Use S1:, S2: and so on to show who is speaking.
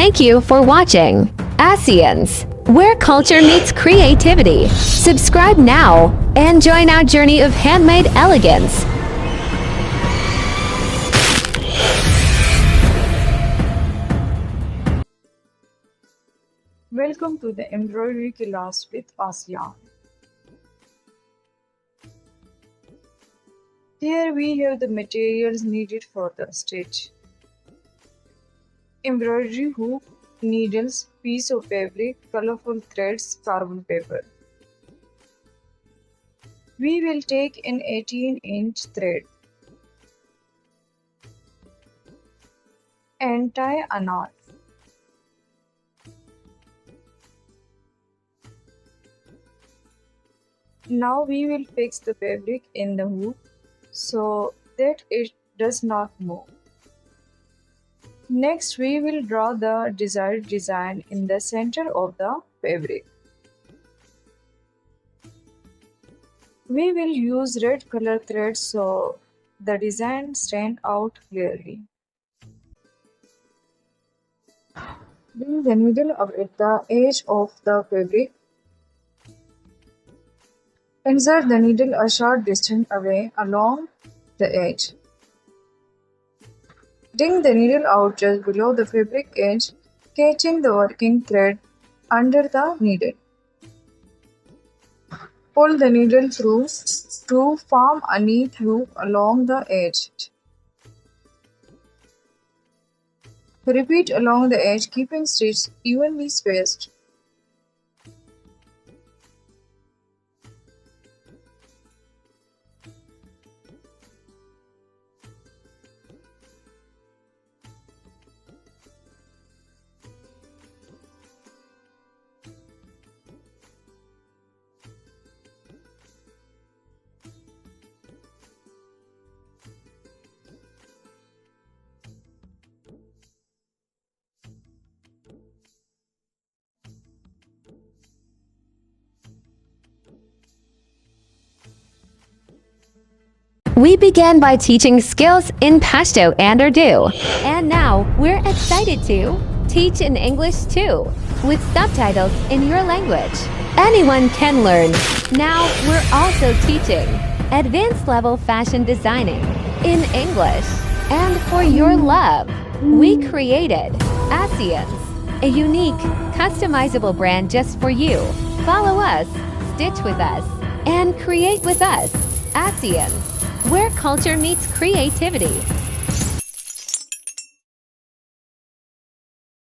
S1: Thank you for watching Asyans, where culture meets creativity. Subscribe now and join our journey of handmade elegance.
S2: Welcome to the embroidery class with Asyan. Here we have the materials needed for the stitch. Embroidery hook, needles, piece of fabric, colorful threads, carbon paper. We will take an 18-inch thread and tie a knot. Now we will fix the fabric in the hook so that it does not move. Next, we will draw the desired design in the center of the fabric. We will use red color thread so the design stands out clearly. Bring the needle up at the edge of the fabric. Insert the needle a short distance away along the edge. Bring the needle out just below the fabric edge, catching the working thread under the needle. Pull the needle through to form a neat loop along the edge. Repeat along the edge, keeping stitches evenly spaced.
S1: We began by teaching skills in Pashto and Urdu, and now we're excited to teach in English too, with subtitles in your language. Anyone can learn. Now we're also teaching advanced level fashion designing in English. And for your love, we created Asyans, a unique, customizable brand just for you. Follow us, stitch with us, and create with us. Asyans, where culture meets creativity.